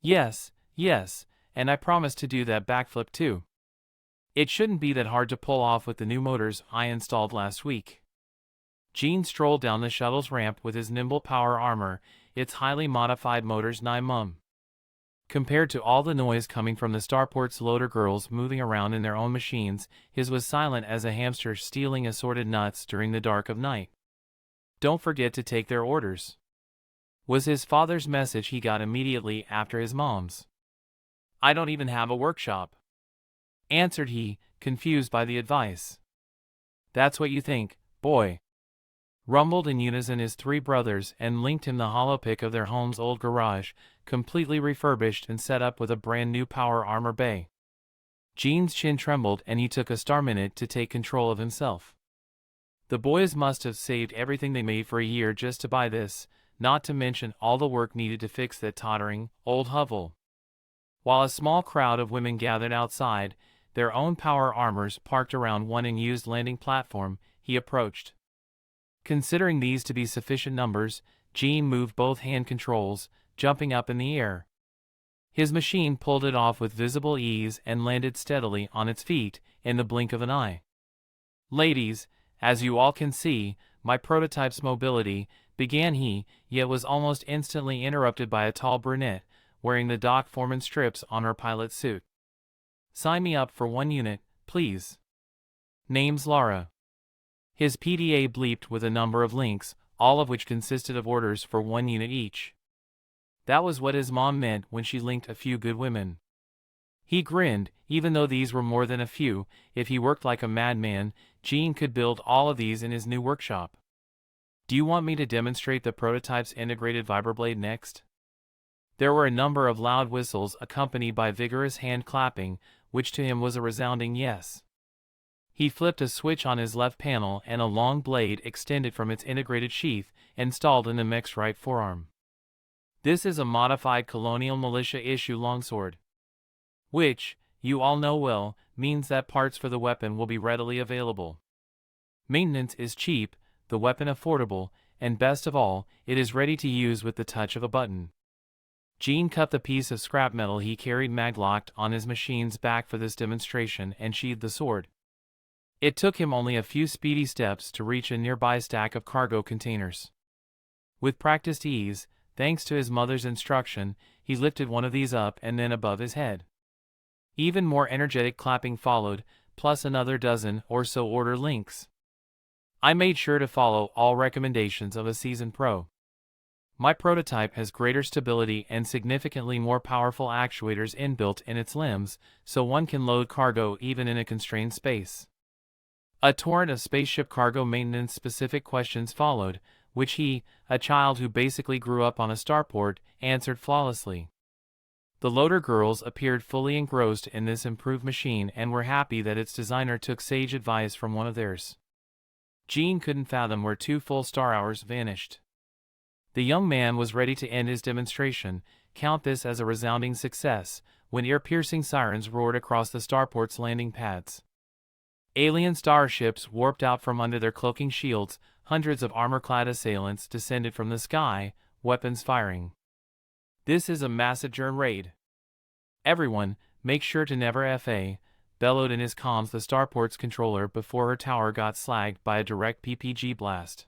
Yes, yes, and I promise to do that backflip too. It shouldn't be that hard to pull off with the new motors I installed last week. Gene strolled down the shuttle's ramp with his nimble power armor, its highly modified motors nigh-mum. Compared to all the noise coming from the starport's loader girls moving around in their own machines, his was silent as a hamster stealing assorted nuts during the dark of night. Don't forget to take their orders, was his father's message he got immediately after his mom's. I don't even have a workshop, answered he, confused by the advice. That's what you think, boy, rumbled in unison his three brothers and linked him the hollow pic of their home's old garage, completely refurbished and set up with a brand new power armor bay. Gene's chin trembled and he took a star minute to take control of himself. The boys must have saved everything they made for a year just to buy this, not to mention all the work needed to fix that tottering, old hovel. While a small crowd of women gathered outside, their own power armors parked around one unused landing platform, he approached. Considering these to be sufficient numbers, Gene moved both hand controls, jumping up in the air. His machine pulled it off with visible ease and landed steadily on its feet in the blink of an eye. Ladies, as you all can see, my prototype's mobility, began he, yet was almost instantly interrupted by a tall brunette, wearing the dock foreman strips on her pilot suit. Sign me up for 1 unit, please. Name's Laura. His PDA bleeped with a number of links, all of which consisted of orders for 1 unit each. That was what his mom meant when she linked a few good women. He grinned, even though these were more than a few. If he worked like a madman, Gene could build all of these in his new workshop. Do you want me to demonstrate the prototype's integrated vibroblade next? There were a number of loud whistles accompanied by vigorous hand clapping, which to him was a resounding yes. He flipped a switch on his left panel and a long blade extended from its integrated sheath, installed in the mech's right forearm. This is a modified colonial militia-issue longsword, which, you all know well, means that parts for the weapon will be readily available. Maintenance is cheap, the weapon affordable, and best of all, it is ready to use with the touch of a button. Gene cut the piece of scrap metal he carried maglocked on his machine's back for this demonstration and sheathed the sword. It took him only a few speedy steps to reach a nearby stack of cargo containers. With practiced ease, thanks to his mother's instruction, he lifted one of these up and then above his head. Even more energetic clapping followed, plus another dozen or so order links. I made sure to follow all recommendations of a seasoned pro. My prototype has greater stability and significantly more powerful actuators inbuilt in its limbs, so one can load cargo even in a constrained space. A torrent of spaceship cargo maintenance-specific questions followed, which he, a child who basically grew up on a starport, answered flawlessly. The loader girls appeared fully engrossed in this improved machine and were happy that its designer took sage advice from one of theirs. Gene couldn't fathom where 2 full star hours vanished. The young man was ready to end his demonstration, count this as a resounding success, when ear-piercing sirens roared across the starport's landing pads. Alien starships warped out from under their cloaking shields, hundreds of armor-clad assailants descended from the sky, weapons firing. This is a Massacre raid. Everyone, make sure to never FA, bellowed in his comms the starport's controller before her tower got slagged by a direct PPG blast.